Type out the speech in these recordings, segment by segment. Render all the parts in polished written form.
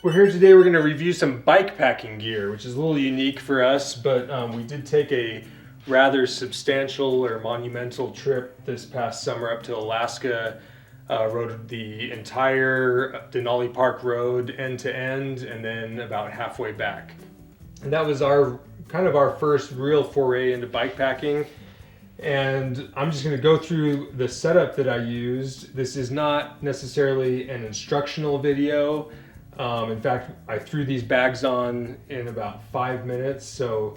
We're here today, we're going to review some bike packing gear, which is a little unique for us, but we did take a rather substantial or monumental trip this past summer up to Alaska. Rode the entire Denali Park Road end to end and then about halfway back. And that was our first real foray into bike packing. And I'm just going to go through the setup that I used. This is not necessarily an instructional video. In fact, I threw these bags on in about 5 minutes, so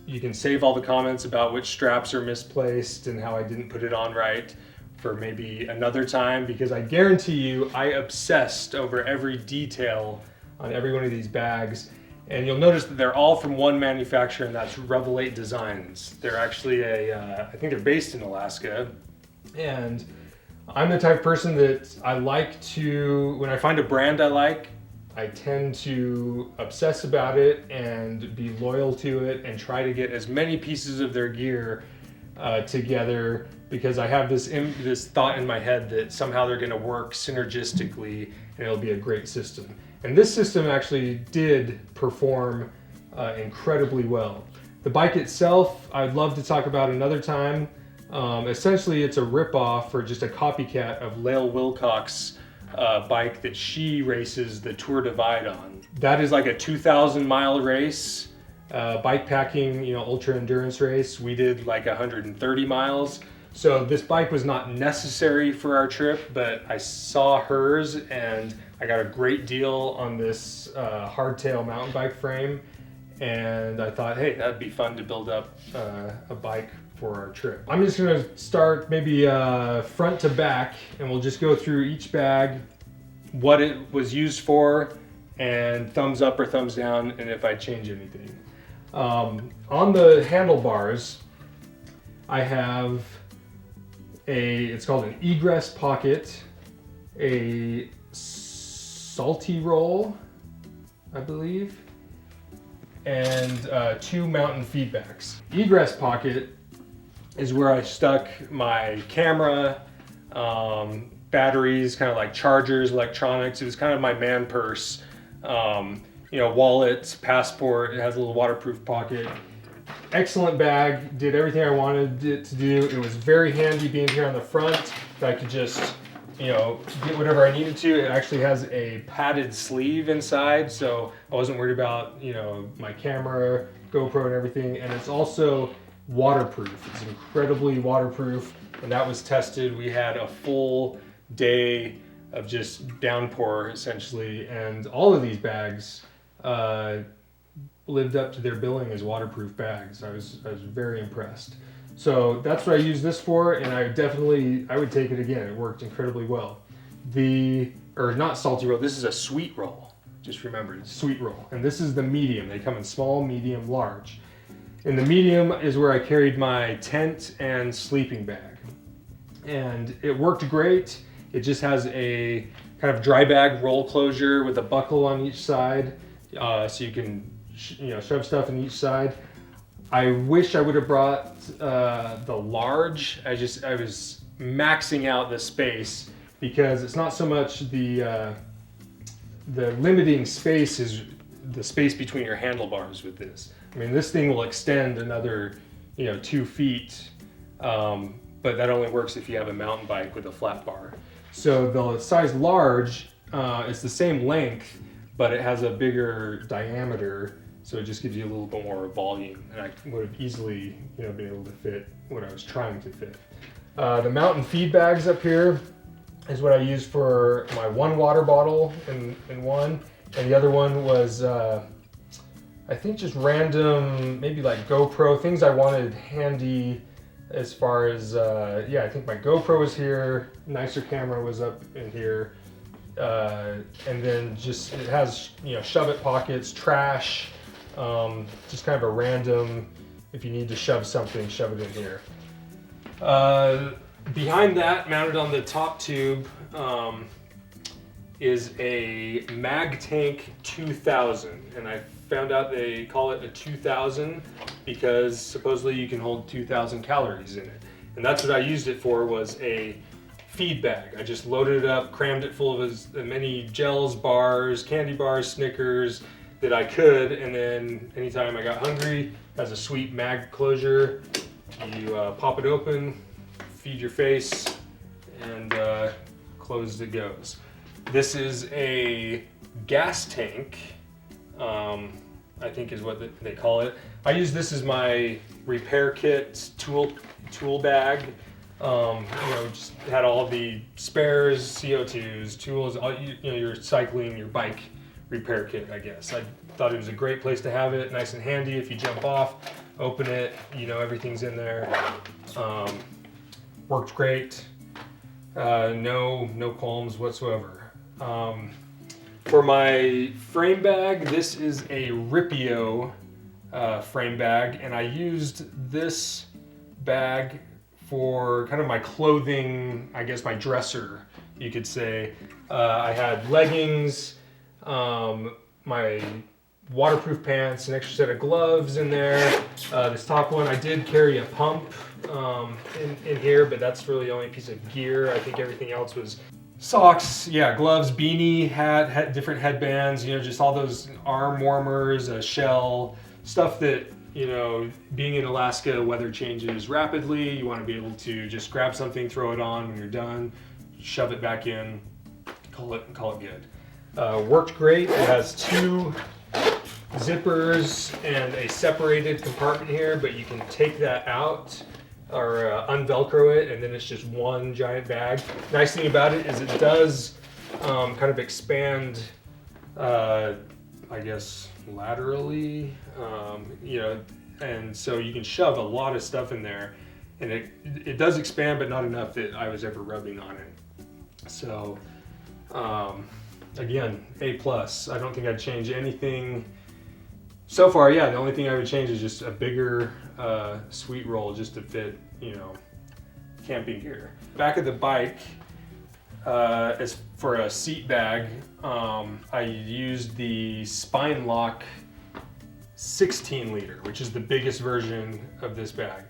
you can save all the comments about which straps are misplaced and how I didn't put it on right for maybe another time, because I guarantee you I obsessed over every detail on every one of these bags. And you'll notice that they're all from one manufacturer, and that's Revelate Designs. They're actually I think they're based in Alaska. And I'm the type of person that I like to, when I find a brand I like, I tend to obsess about it and be loyal to it and try to get as many pieces of their gear together, because I have this thought in my head that somehow they're going to work synergistically and it'll be a great system. And this system actually did perform incredibly well. The bike itself, I'd love to talk about another time. Essentially, it's a ripoff or just a copycat of Lael Wilcox's bike that she races the Tour Divide on. That is like a 2,000 mile race, bike packing, ultra endurance race. We did like 130 miles. So this bike was not necessary for our trip, but I saw hers and I got a great deal on this hardtail mountain bike frame. And I thought, hey, that'd be fun to build up a bike for our trip. I'm just gonna start maybe front to back, and we'll just go through each bag, what it was used for, and thumbs up or thumbs down, and if I change anything. On the handlebars, I have it's called an Egress pocket, a salty roll, I believe, and 2 mountain feedbacks. Egress pocket is where I stuck my camera, batteries, kind of like chargers, electronics. It was kind of my man purse. Wallet, passport. It has a little waterproof pocket. Excellent bag, did everything I wanted it to do. It was very handy being here on the front, that I could just get whatever I needed to. It actually has a padded sleeve inside, so I wasn't worried about my camera, GoPro and everything. And it's also waterproof. It's incredibly waterproof, and that was tested. We had a full day of just downpour essentially, and all of these bags lived up to their billing as waterproof bags. I was very impressed. So that's what I use this for, and I would take it again. It worked incredibly well. Not salty roll, this is a sweet roll. Just remember, it's sweet roll. And this is the medium. They come in small, medium, large. And the medium is where I carried my tent and sleeping bag. And it worked great. It just has a kind of dry bag roll closure with a buckle on each side, so you can shove stuff in each side. I wish I would have brought the large. I was maxing out the space, because it's not so much the limiting space is the space between your handlebars with this. I mean, this thing will extend another 2 feet, but that only works if you have a mountain bike with a flat bar. So the size large is the same length, but it has a bigger diameter. So it just gives you a little bit more volume, and I would have easily, been able to fit what I was trying to fit. The mountain feed bags up here is what I used for my one water bottle in one, and the other one was, I think, just random, maybe like GoPro things I wanted handy. As far as I think my GoPro was here, nicer camera was up in here, and then just it has shove it pockets, trash. Just kind of a random, if you need to shove something, shove it in here. Behind that, mounted on the top tube, is a MagTank 2000, and I found out they call it a 2000 because supposedly you can hold 2,000 calories in it. And that's what I used it for, was a feed bag. I just loaded it up, crammed it full of as many gels, bars, candy bars, Snickers that I could, and then anytime I got hungry, it has a sweet mag closure. You pop it open, feed your face, and closed it goes. This is a gas tank, I think is what they call it. I use this as my repair kit tool bag. Just had all the spares, CO2s, tools, your cycling, your bike repair kit, I guess. I thought it was a great place to have it, nice and handy. If you jump off, open it, everything's in there. Worked great. No qualms whatsoever. For my frame bag, this is a Ripio frame bag, and I used this bag for kind of my clothing, I guess my dresser, you could say. I had leggings, my waterproof pants, an extra set of gloves in there. This top one, I did carry a pump in here, but that's really the only piece of gear. I think everything else was socks, gloves, beanie, hat, different headbands, just all those arm warmers, a shell, stuff that, being in Alaska, weather changes rapidly. You want to be able to just grab something, throw it on when you're done, shove it back in, call it good. Worked great. It has 2 zippers and a separated compartment here, but you can take that out or unvelcro it, and then it's just one giant bag. Nice thing about it is it does kind of expand, I guess, laterally, and so you can shove a lot of stuff in there, and it does expand, but not enough that I was ever rubbing on it. So again, A+. I don't think I'd change anything so far. The only thing I would change is just a bigger sweet roll just to fit, camping gear. Back of the bike, as for a seat bag, I used the Spine Lock 16 liter, which is the biggest version of this bag.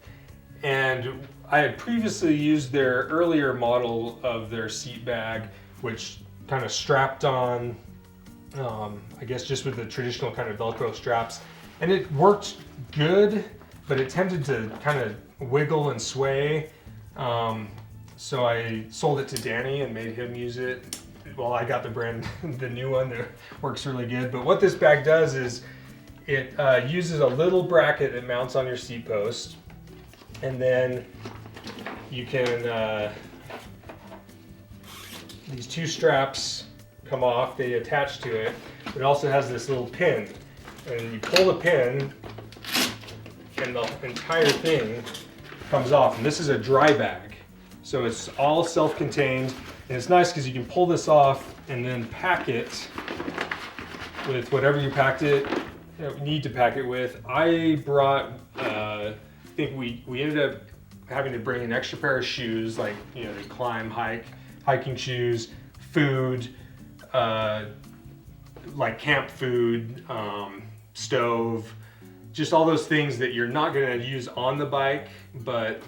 And I had previously used their earlier model of their seat bag, which kind of strapped on, I guess just with the traditional kind of Velcro straps. And it worked good, but it tended to kind of wiggle and sway. So I sold it to Danny and made him use it. Well, I got the new one that works really good. But what this bag does is it uses a little bracket that mounts on your seat post. And then you can, these 2 straps come off, they attach to it. It also has this little pin. And you pull the pin, and the entire thing comes off. And this is a dry bag. So it's all self-contained, and it's nice because you can pull this off and then pack it with whatever you need to pack it with. I brought, I think we ended up having to bring an extra pair of shoes, like, to climb, hiking shoes, food, like camp food, stove, just all those things that you're not going to use on the bike, but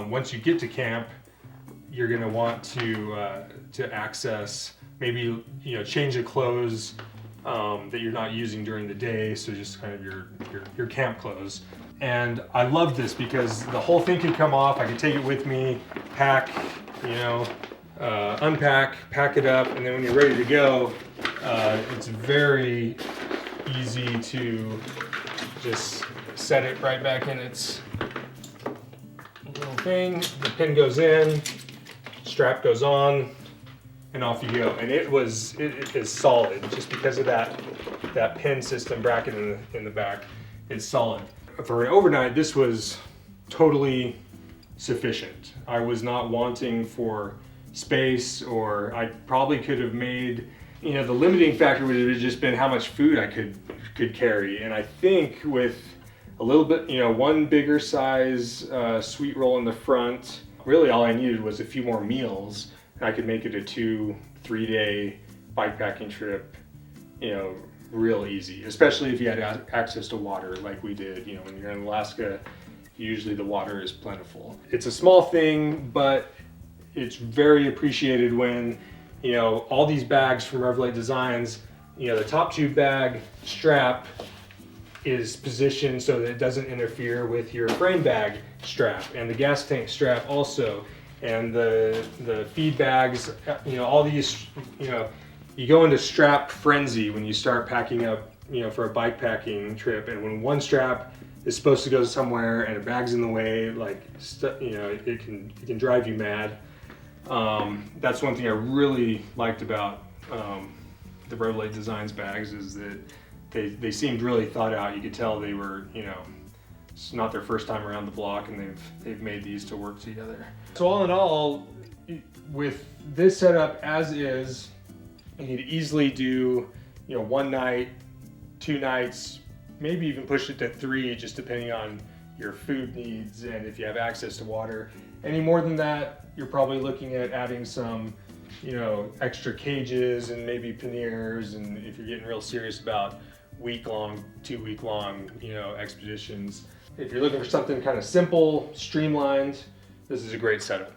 once you get to camp, you're going to want to access, maybe change of clothes that you're not using during the day, so just kind of your camp clothes. And I love this because the whole thing could come off. I could take it with me, pack, unpack, pack it up, and then when you're ready to go, it's very easy to just set it right back in its little thing. The pin goes in, strap goes on, and off you go. And it is solid just because of that pin system bracket in the back. It's solid. For an overnight, this was totally sufficient. I was not wanting for space, or I probably could have made, the limiting factor would have just been how much food I could carry. And I think with a little bit, one bigger size sweet roll in the front, really all I needed was a few more meals, and I could make it a 2-3 day bikepacking trip, real easy, especially if you had access to water like we did. When you're in Alaska, usually the water is plentiful. It's a small thing, but it's very appreciated when, you know, all these bags from Revelate Designs, you know, the top tube bag strap is positioned so that it doesn't interfere with your frame bag strap, and the gas tank strap also, and the feed bags, you know, all these, you know, you go into strap frenzy when you start packing up, you know, for a bike packing trip, and when one strap is supposed to go somewhere and a bag's in the way, like, you know, it can drive you mad. That's one thing I really liked about the Revelate Designs bags, is that they seemed really thought out. You could tell they were, you know, it's not their first time around the block, and they've made these to work together. So all in all, with this setup as is, you could easily do, you know, 1 night, 2 nights, maybe even push it to 3, just depending on your food needs and if you have access to water. Any more than that, you're probably looking at adding some, you know, extra cages and maybe panniers, and if you're getting real serious about week-long, 2-week-long, you know, expeditions. If you're looking for something kind of simple, streamlined, this is a great setup.